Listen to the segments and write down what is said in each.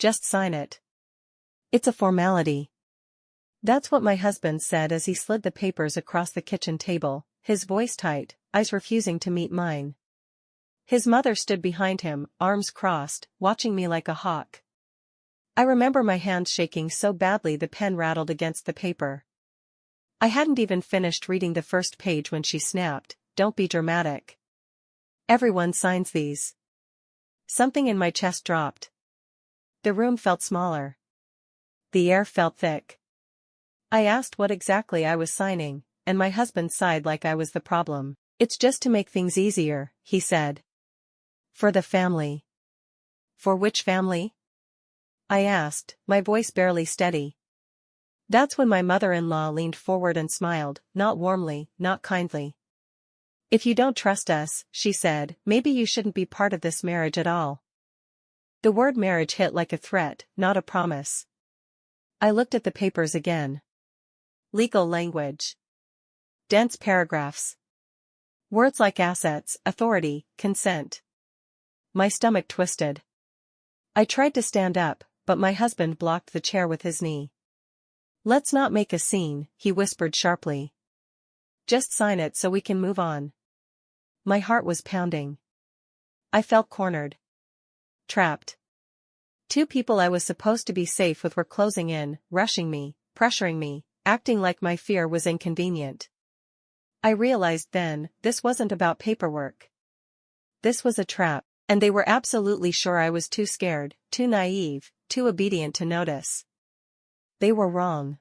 Just sign it. It's a formality. That's what my husband said as he slid the papers across the kitchen table, his voice tight, eyes refusing to meet mine. His mother stood behind him, arms crossed, watching me like a hawk. I remember my hands shaking so badly the pen rattled against the paper. I hadn't even finished reading the first page when she snapped, "Don't be dramatic. Everyone signs these." Something in my chest dropped. The room felt smaller. The air felt thick. I asked what exactly I was signing, and my husband sighed like I was the problem. "It's just to make things easier," he said. "For the family." "For which family?" I asked, my voice barely steady. That's when my mother-in-law leaned forward and smiled, not warmly, not kindly. "If you don't trust us," she said, "maybe you shouldn't be part of this marriage at all." The word marriage hit like a threat, not a promise. I looked at the papers again. Legal language. Dense paragraphs. Words like assets, authority, consent. My stomach twisted. I tried to stand up, but my husband blocked the chair with his knee. "Let's not make a scene," he whispered sharply. "Just sign it so we can move on." My heart was pounding. I felt cornered. Trapped. Two people I was supposed to be safe with were closing in, rushing me, pressuring me, acting like my fear was inconvenient. I realized then, this wasn't about paperwork. This was a trap, and they were absolutely sure I was too scared, too naive, too obedient to notice. They were wrong.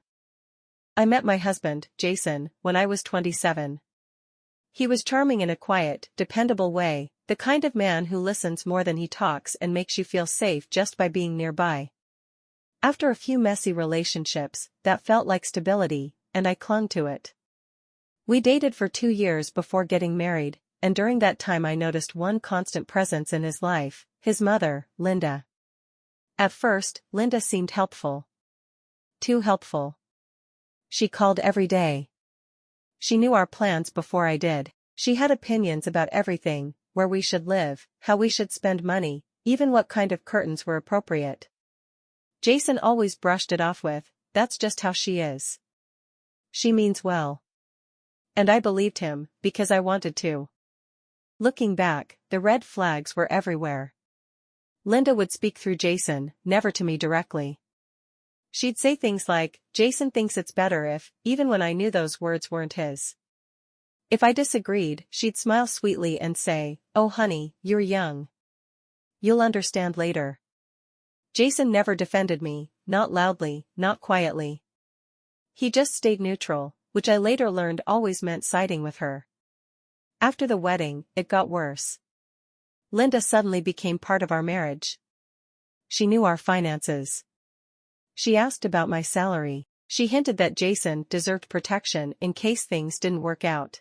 I met my husband, Jason, when I was 27. He was charming in a quiet, dependable way, the kind of man who listens more than he talks and makes you feel safe just by being nearby. After a few messy relationships, that felt like stability, and I clung to it. We dated for 2 years before getting married, and during that time I noticed one constant presence in his life, his mother, Linda. At first, Linda seemed helpful. Too helpful. She called every day. She knew our plans before I did. She had opinions about everything, where we should live, how we should spend money, even what kind of curtains were appropriate. Jason always brushed it off with, "That's just how she is. She means well." And I believed him, because I wanted to. Looking back, the red flags were everywhere. Linda would speak through Jason, never to me directly. She'd say things like, "Jason thinks it's better if," even when I knew those words weren't his. If I disagreed, she'd smile sweetly and say, "Oh honey, you're young. You'll understand later." Jason never defended me, not loudly, not quietly. He just stayed neutral, which I later learned always meant siding with her. After the wedding, it got worse. Linda suddenly became part of our marriage. She knew our finances. She asked about my salary. She hinted that Jason deserved protection in case things didn't work out.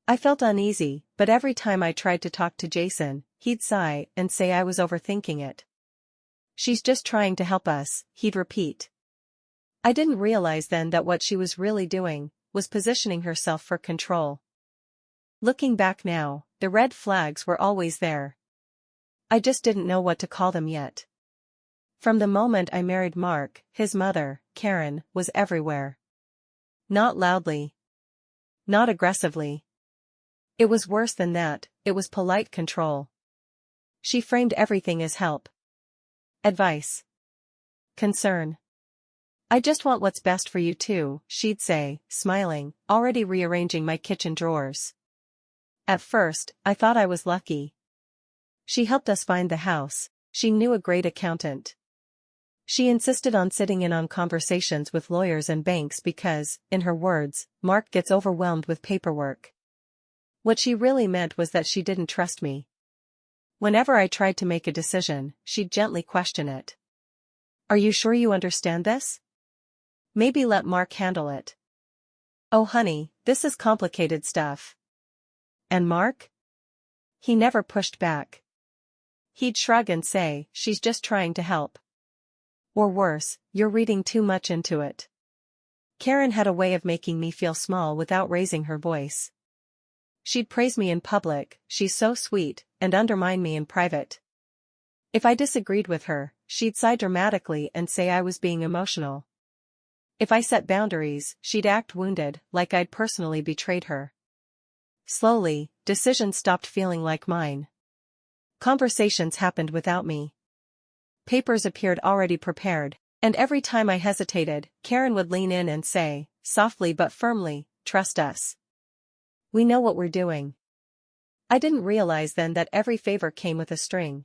I felt uneasy, but every time I tried to talk to Jason, he'd sigh and say I was overthinking it. "She's just trying to help us," he'd repeat. I didn't realize then that what she was really doing was positioning herself for control. Looking back now, the red flags were always there. I just didn't know what to call them yet. From the moment I married Mark, his mother, Karen, was everywhere. Not loudly. Not aggressively. It was worse than that, it was polite control. She framed everything as help. Advice. Concern. "I just want what's best for you too," she'd say, smiling, already rearranging my kitchen drawers. At first, I thought I was lucky. She helped us find the house. She knew a great accountant. She insisted on sitting in on conversations with lawyers and banks because, in her words, Mark gets overwhelmed with paperwork. What she really meant was that she didn't trust me. Whenever I tried to make a decision, she'd gently question it. "Are you sure you understand this? Maybe let Mark handle it." "Oh honey, this is complicated stuff." "And Mark?" He never pushed back. He'd shrug and say, "She's just trying to help." Or worse, "You're reading too much into it." Karen had a way of making me feel small without raising her voice. She'd praise me in public, "She's so sweet," and undermine me in private. If I disagreed with her, she'd sigh dramatically and say I was being emotional. If I set boundaries, she'd act wounded, like I'd personally betrayed her. Slowly, decisions stopped feeling like mine. Conversations happened without me. Papers appeared already prepared, and every time I hesitated, Karen would lean in and say, softly but firmly, "Trust us. We know what we're doing." I didn't realize then that every favor came with a string.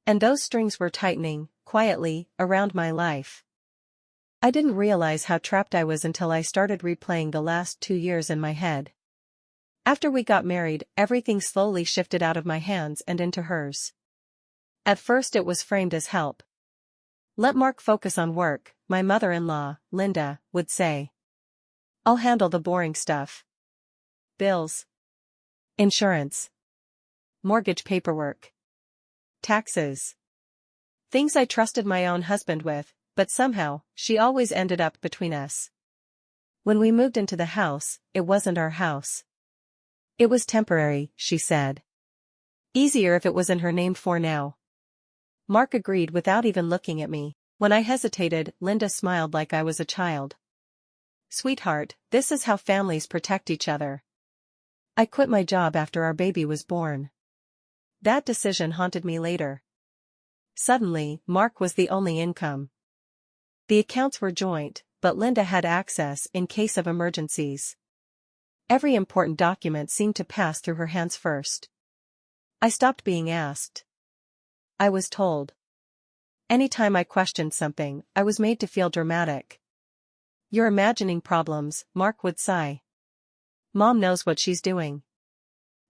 And those strings were tightening, quietly, around my life. I didn't realize how trapped I was until I started replaying the last 2 years in my head. After we got married, everything slowly shifted out of my hands and into hers. At first it was framed as help. "Let Mark focus on work," my mother-in-law, Linda, would say. "I'll handle the boring stuff. Bills. Insurance. Mortgage paperwork. Taxes." Things I trusted my own husband with, but somehow, she always ended up between us. When we moved into the house, it wasn't our house. It was temporary, she said. Easier if it was in her name for now. Mark agreed without even looking at me. When I hesitated, Linda smiled like I was a child. "Sweetheart, this is how families protect each other." I quit my job after our baby was born. That decision haunted me later. Suddenly, Mark was the only income. The accounts were joint, but Linda had access in case of emergencies. Every important document seemed to pass through her hands first. I stopped being asked. I was told. Anytime I questioned something, I was made to feel dramatic. "You're imagining problems," Mark would sigh. "Mom knows what she's doing."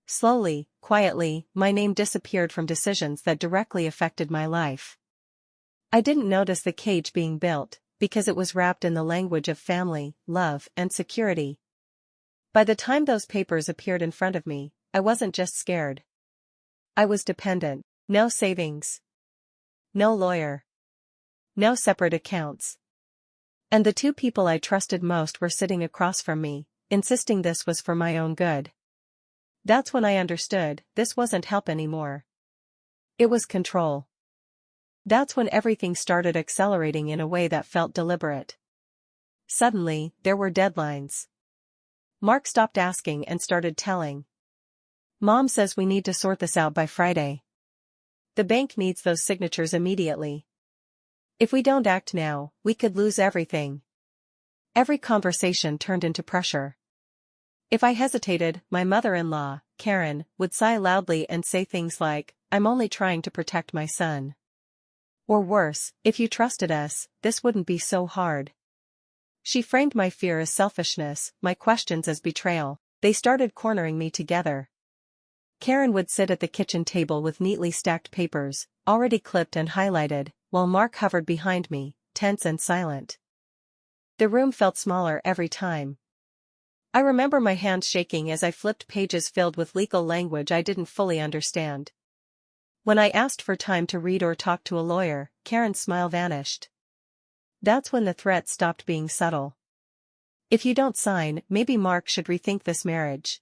Slowly, quietly, my name disappeared from decisions that directly affected my life. I didn't notice the cage being built, because it was wrapped in the language of family, love, and security. By the time those papers appeared in front of me, I wasn't just scared. I was dependent. No savings. No lawyer. No separate accounts. And the two people I trusted most were sitting across from me, insisting this was for my own good. That's when I understood, this wasn't help anymore. It was control. That's when everything started accelerating in a way that felt deliberate. Suddenly, there were deadlines. Mark stopped asking and started telling. "Mom says we need to sort this out by Friday. The bank needs those signatures immediately. If we don't act now, we could lose everything." Every conversation turned into pressure. If I hesitated, my mother-in-law, Karen, would sigh loudly and say things like, "I'm only trying to protect my son." Or worse, "If you trusted us, this wouldn't be so hard." She framed my fear as selfishness, my questions as betrayal. They started cornering me together. Karen would sit at the kitchen table with neatly stacked papers, already clipped and highlighted, while Mark hovered behind me, tense and silent. The room felt smaller every time. I remember my hands shaking as I flipped pages filled with legal language I didn't fully understand. When I asked for time to read or talk to a lawyer, Karen's smile vanished. That's when the threat stopped being subtle. "If you don't sign, maybe Mark should rethink this marriage.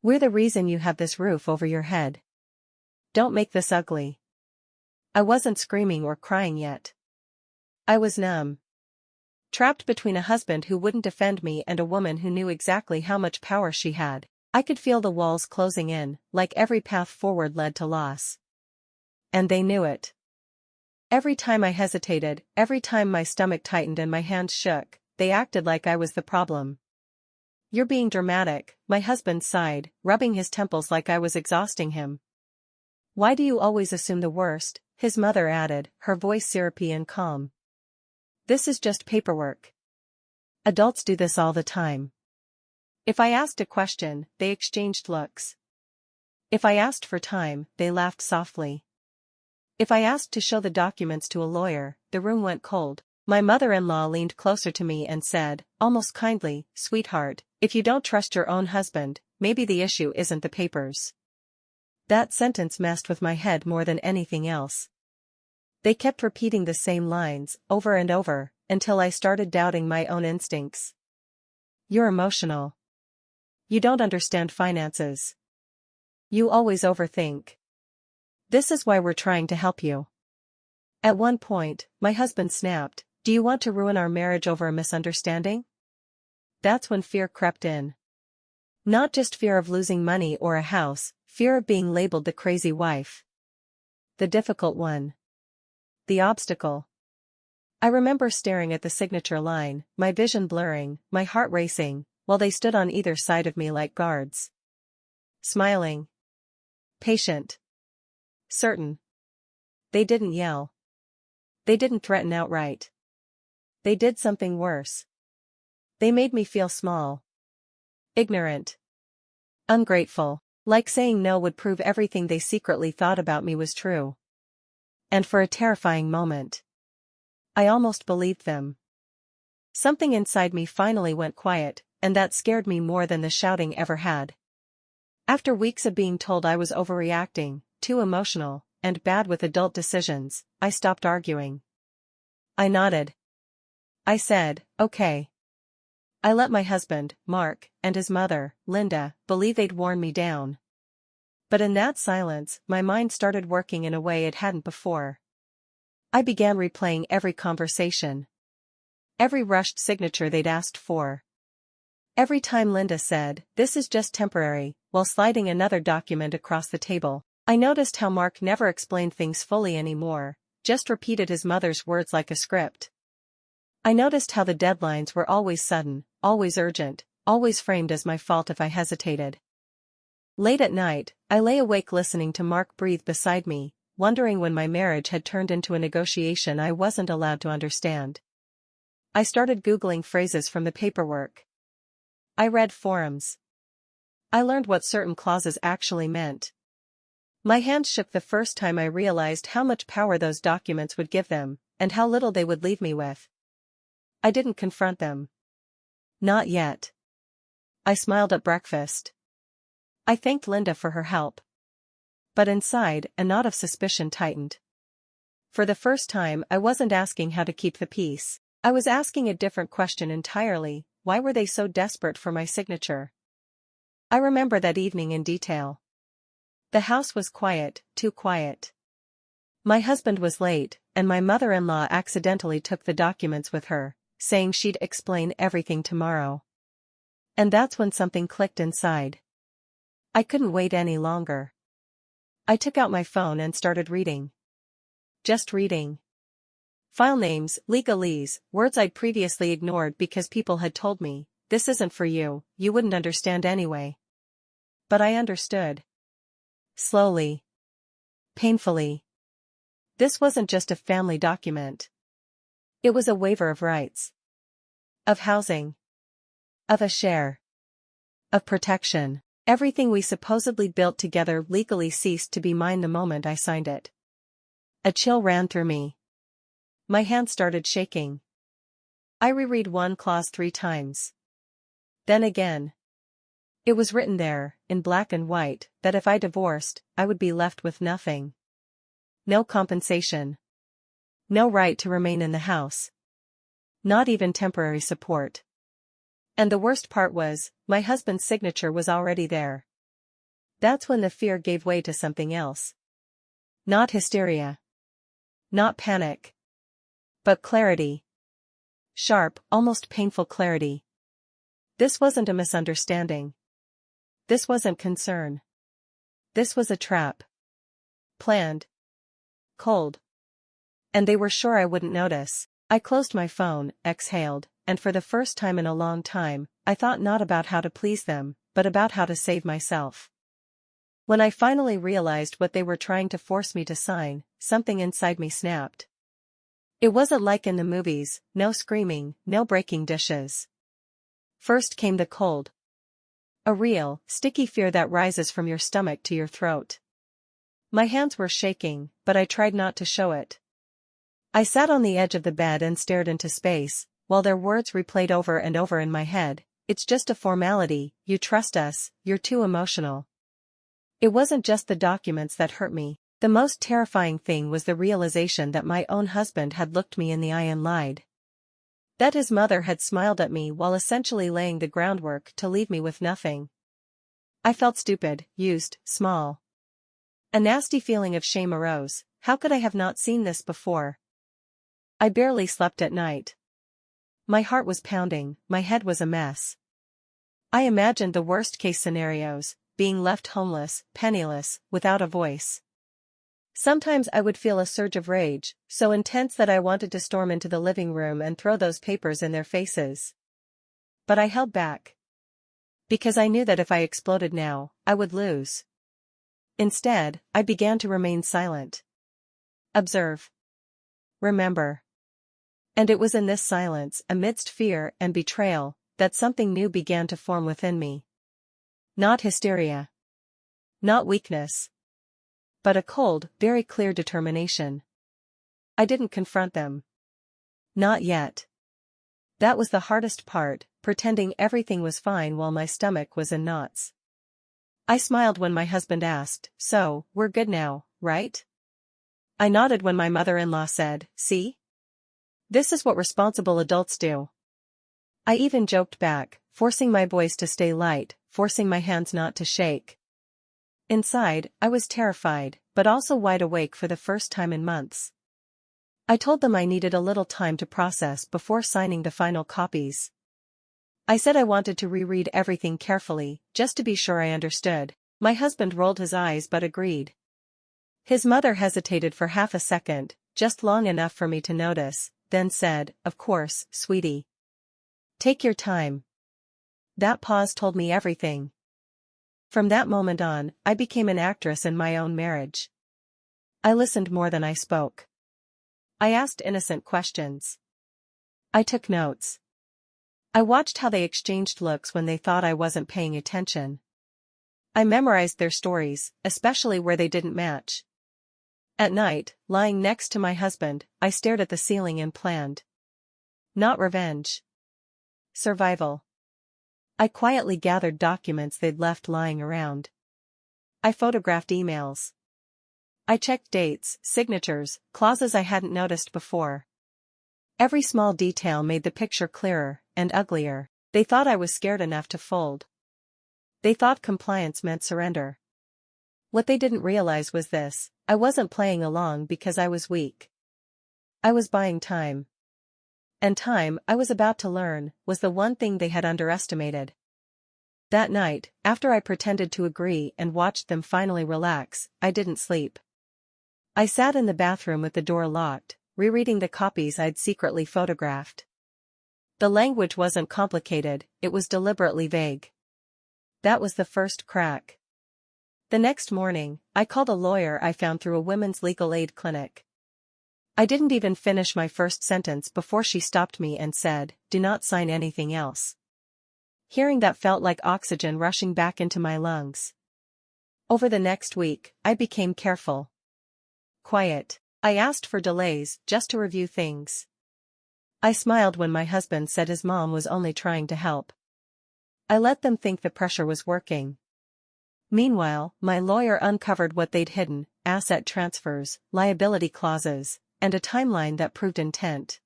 We're the reason you have this roof over your head. Don't make this ugly." I wasn't screaming or crying yet. I was numb. Trapped between a husband who wouldn't defend me and a woman who knew exactly how much power she had. I could feel the walls closing in, like every path forward led to loss. And they knew it. Every time I hesitated, every time my stomach tightened and my hands shook, they acted like I was the problem. "You're being dramatic," my husband sighed, rubbing his temples like I was exhausting him. "Why do you always assume the worst?" his mother added, her voice syrupy and calm. "This is just paperwork. Adults do this all the time." If I asked a question, they exchanged looks. If I asked for time, they laughed softly. If I asked to show the documents to a lawyer, the room went cold. My mother-in-law leaned closer to me and said, almost kindly, "Sweetheart, if you don't trust your own husband, maybe the issue isn't the papers." That sentence messed with my head more than anything else. They kept repeating the same lines, over and over, until I started doubting my own instincts. "You're emotional. You don't understand finances. You always overthink. This is why we're trying to help you." At one point, my husband snapped, "Do you want to ruin our marriage over a misunderstanding?" That's when fear crept in. Not just fear of losing money or a house, fear of being labeled the crazy wife. The difficult one. The obstacle. I remember staring at the signature line, my vision blurring, my heart racing, while they stood on either side of me like guards. Smiling. Patient. Certain. They didn't yell. They didn't threaten outright. They did something worse. They made me feel small. Ignorant. Ungrateful. Like saying no would prove everything they secretly thought about me was true. And for a terrifying moment, I almost believed them. Something inside me finally went quiet, and that scared me more than the shouting ever had. After weeks of being told I was overreacting, too emotional, and bad with adult decisions, I stopped arguing. I nodded. I said, "Okay." I let my husband, Mark, and his mother, Linda, believe they'd worn me down. But in that silence, my mind started working in a way it hadn't before. I began replaying every conversation. Every rushed signature they'd asked for. Every time Linda said, "This is just temporary," while sliding another document across the table. I noticed how Mark never explained things fully anymore, just repeated his mother's words like a script. I noticed how the deadlines were always sudden, always urgent, always framed as my fault if I hesitated. Late at night, I lay awake listening to Mark breathe beside me, wondering when my marriage had turned into a negotiation I wasn't allowed to understand. I started Googling phrases from the paperwork. I read forums. I learned what certain clauses actually meant. My hands shook the first time I realized how much power those documents would give them, and how little they would leave me with. I didn't confront them. Not yet. I smiled at breakfast. I thanked Linda for her help. But inside, a knot of suspicion tightened. For the first time, I wasn't asking how to keep the peace. I was asking a different question entirely: why were they so desperate for my signature? I remember that evening in detail. The house was quiet, too quiet. My husband was late, and my mother-in-law accidentally took the documents with her, saying she'd explain everything tomorrow. And that's when something clicked inside. I couldn't wait any longer. I took out my phone and started reading. Just reading. File names, legalese, words I'd previously ignored because people had told me, "This isn't for you, you wouldn't understand anyway." But I understood. Slowly. Painfully. This wasn't just a family document. It was a waiver of rights. Of housing. Of a share. Of protection. Everything we supposedly built together legally ceased to be mine the moment I signed it. A chill ran through me. My hand started shaking. I reread one clause 3 times. Then again. It was written there, in black and white, that if I divorced, I would be left with nothing. No compensation. No right to remain in the house. Not even temporary support. And the worst part was, my husband's signature was already there. That's when the fear gave way to something else. Not hysteria. Not panic. But clarity. Sharp, almost painful clarity. This wasn't a misunderstanding. This wasn't concern. This was a trap. Planned. Cold. And they were sure I wouldn't notice. I closed my phone, exhaled, and for the first time in a long time, I thought not about how to please them, but about how to save myself. When I finally realized what they were trying to force me to sign, something inside me snapped. It wasn't like in the movies, no screaming, no breaking dishes. First came the cold. A real, sticky fear that rises from your stomach to your throat. My hands were shaking, but I tried not to show it. I sat on the edge of the bed and stared into space, while their words replayed over and over in my head. "It's just a formality, you trust us, you're too emotional." It wasn't just the documents that hurt me. The most terrifying thing was the realization that my own husband had looked me in the eye and lied. That his mother had smiled at me while essentially laying the groundwork to leave me with nothing. I felt stupid, used, small. A nasty feeling of shame arose, How could I have not seen this before? I barely slept at night. My heart was pounding, my head was a mess. I imagined the worst-case scenarios, being left homeless, penniless, without a voice. Sometimes I would feel a surge of rage, so intense that I wanted to storm into the living room and throw those papers in their faces. But I held back. Because I knew that if I exploded now, I would lose. Instead, I began to remain silent. Observe. Remember. And it was in this silence, amidst fear and betrayal, that something new began to form within me. Not hysteria. Not weakness. But a cold, very clear determination. I didn't confront them. Not yet. That was the hardest part, pretending everything was fine while my stomach was in knots. I smiled when my husband asked, "So, we're good now, right?" I nodded when my mother-in-law said, "See? This is what responsible adults do." I even joked back, forcing my voice to stay light, forcing my hands not to shake. Inside, I was terrified, but also wide awake for the first time in months. I told them I needed a little time to process before signing the final copies. I said I wanted to reread everything carefully, just to be sure I understood. My husband rolled his eyes but agreed. His mother hesitated for half a second, just long enough for me to notice, then said, "Of course, sweetie. Take your time." That pause told me everything. From that moment on, I became an actress in my own marriage. I listened more than I spoke. I asked innocent questions. I took notes. I watched how they exchanged looks when they thought I wasn't paying attention. I memorized their stories, especially where they didn't match. At night, lying next to my husband, I stared at the ceiling and planned. Not revenge. Survival. I quietly gathered documents they'd left lying around. I photographed emails. I checked dates, signatures, clauses I hadn't noticed before. Every small detail made the picture clearer and uglier. They thought I was scared enough to fold. They thought compliance meant surrender. What they didn't realize was this: I wasn't playing along because I was weak. I was buying time. And time, I was about to learn, was the one thing they had underestimated. That night, after I pretended to agree and watched them finally relax, I didn't sleep. I sat in the bathroom with the door locked, rereading the copies I'd secretly photographed. The language wasn't complicated, it was deliberately vague. That was the first crack. The next morning, I called a lawyer I found through a women's legal aid clinic. I didn't even finish my first sentence before she stopped me and said, "Do not sign anything else." Hearing that felt like oxygen rushing back into my lungs. Over the next week, I became careful. Quiet. I asked for delays, just to review things. I smiled when my husband said his mom was only trying to help. I let them think the pressure was working. Meanwhile, my lawyer uncovered what they'd hidden: asset transfers, liability clauses, and a timeline that proved intent.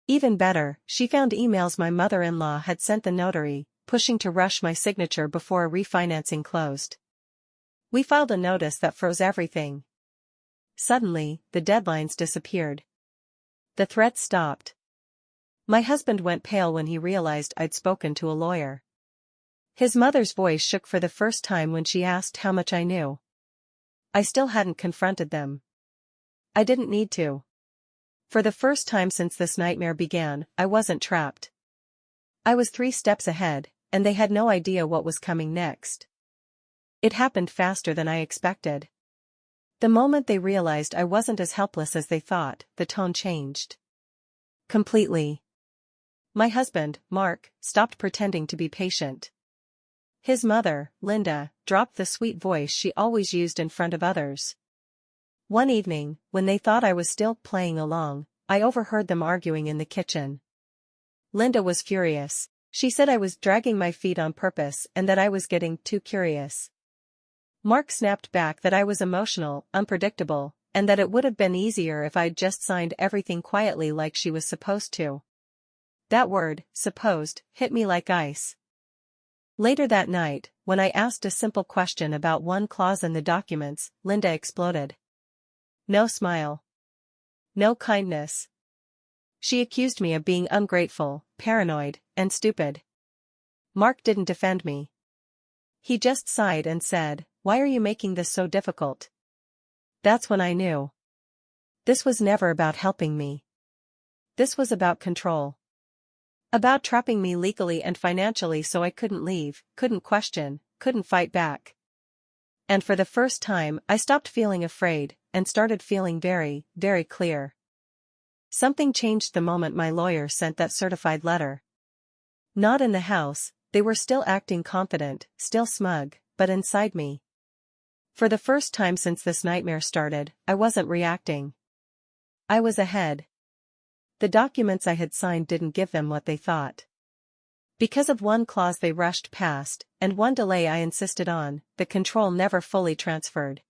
Even better, she found emails my mother-in-law had sent the notary, pushing to rush my signature before a refinancing closed. We filed a notice that froze everything. Suddenly, the deadlines disappeared. The threats stopped. My husband went pale when he realized I'd spoken to a lawyer. His mother's voice shook for the first time when she asked how much I knew. I still hadn't confronted them. I didn't need to. For the first time since this nightmare began, I wasn't trapped. I was 3 steps ahead, and they had no idea what was coming next. It happened faster than I expected. The moment they realized I wasn't as helpless as they thought, the tone changed. Completely. My husband, Mark, stopped pretending to be patient. His mother, Linda, dropped the sweet voice she always used in front of others. One evening, when they thought I was still playing along, I overheard them arguing in the kitchen. Linda was furious. She said I was dragging my feet on purpose and that I was getting too curious. Mark snapped back that I was emotional, unpredictable, and that it would have been easier if I'd just signed everything quietly like she was supposed to. That word, supposed, hit me like ice. Later that night, when I asked a simple question about one clause in the documents, Linda exploded. No smile. No kindness. She accused me of being ungrateful, paranoid, and stupid. Mark didn't defend me. He just sighed and said, "Why are you making this so difficult?" That's when I knew. This was never about helping me. This was about control. About trapping me legally and financially so I couldn't leave, couldn't question, couldn't fight back. And for the first time, I stopped feeling afraid, and started feeling very, very clear. Something changed the moment my lawyer sent that certified letter. Not in the house, they were still acting confident, still smug, but inside me. For the first time since this nightmare started, I wasn't reacting. I was ahead. The documents I had signed didn't give them what they thought. Because of one clause they rushed past, and one delay I insisted on, the control never fully transferred.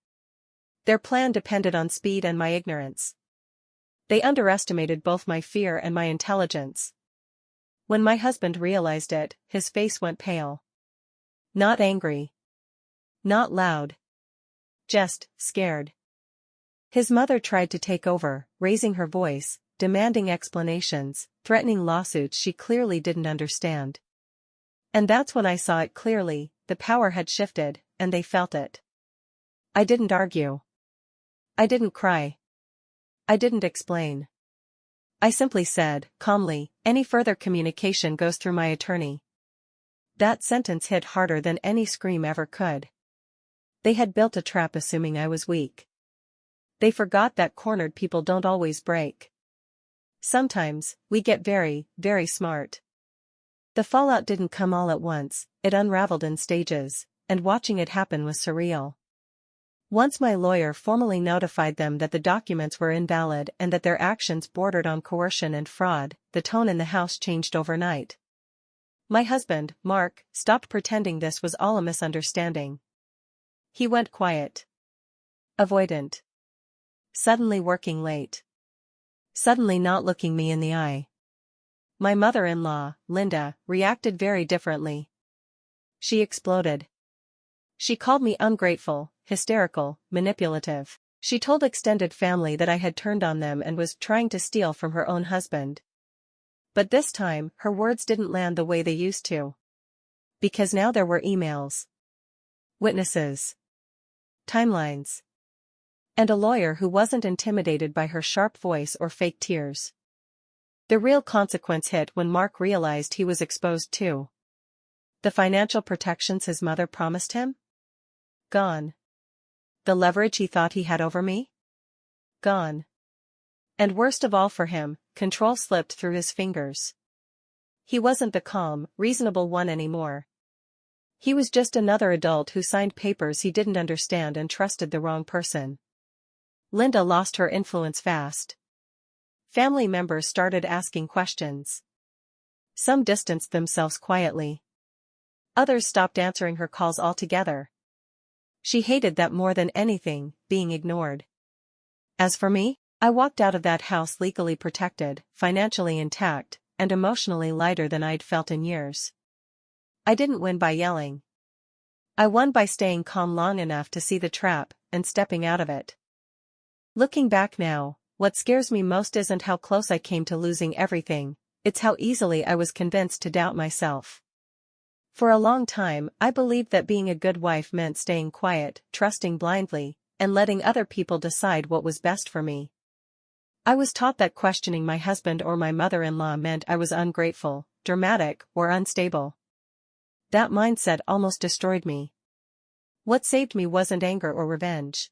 Their plan depended on speed and my ignorance. They underestimated both my fear and my intelligence. When my husband realized it, his face went pale. Not angry. Not loud. Just scared. His mother tried to take over, raising her voice, demanding explanations, threatening lawsuits she clearly didn't understand. And that's when I saw it clearly, the power had shifted, and they felt it. I didn't argue. I didn't cry. I didn't explain. I simply said, calmly, "Any further communication goes through my attorney." That sentence hit harder than any scream ever could. They had built a trap assuming I was weak. They forgot that cornered people don't always break. Sometimes, we get very, very smart. The fallout didn't come all at once, it unraveled in stages, and watching it happen was surreal. Once my lawyer formally notified them that the documents were invalid and that their actions bordered on coercion and fraud, the tone in the house changed overnight. My husband, Mark, stopped pretending this was all a misunderstanding. He went quiet. Avoidant. Suddenly working late. Suddenly not looking me in the eye. My mother-in-law, Linda, reacted very differently. She exploded. She called me ungrateful, hysterical, manipulative. She told extended family that I had turned on them and was trying to steal from her own husband. But this time, her words didn't land the way they used to. Because now there were emails. Witnesses. Timelines. And a lawyer who wasn't intimidated by her sharp voice or fake tears. The real consequence hit when Mark realized he was exposed too. The financial protections his mother promised him? Gone. The leverage he thought he had over me? Gone. And worst of all for him, control slipped through his fingers. He wasn't the calm, reasonable one anymore. He was just another adult who signed papers he didn't understand and trusted the wrong person. Linda lost her influence fast. Family members started asking questions. Some distanced themselves quietly. Others stopped answering her calls altogether. She hated that more than anything, being ignored. As for me, I walked out of that house legally protected, financially intact, and emotionally lighter than I'd felt in years. I didn't win by yelling. I won by staying calm long enough to see the trap, and stepping out of it. Looking back now, what scares me most isn't how close I came to losing everything, it's how easily I was convinced to doubt myself. For a long time, I believed that being a good wife meant staying quiet, trusting blindly, and letting other people decide what was best for me. I was taught that questioning my husband or my mother-in-law meant I was ungrateful, dramatic, or unstable. That mindset almost destroyed me. What saved me wasn't anger or revenge.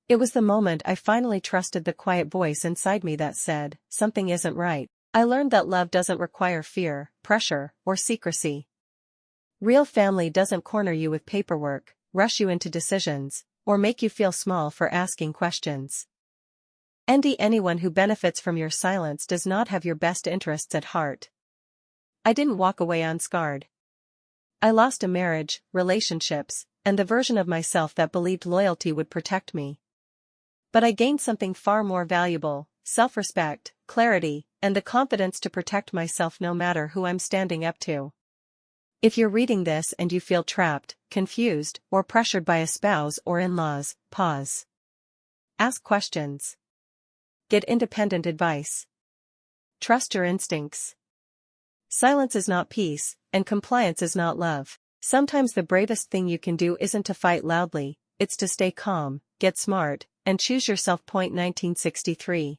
It was the moment I finally trusted the quiet voice inside me that said, "Something isn't right." I learned that love doesn't require fear, pressure, or secrecy. Real family doesn't corner you with paperwork, rush you into decisions, or make you feel small for asking questions. Anyone who benefits from your silence does not have your best interests at heart. I didn't walk away unscarred. I lost a marriage, relationships, and the version of myself that believed loyalty would protect me. But I gained something far more valuable: self-respect, clarity, and the confidence to protect myself no matter who I'm standing up to. If you're reading this and you feel trapped, confused, or pressured by a spouse or in-laws, pause. Ask questions. Get independent advice. Trust your instincts. Silence is not peace, and compliance is not love. Sometimes the bravest thing you can do isn't to fight loudly, it's to stay calm, get smart, and choose yourself. 1963.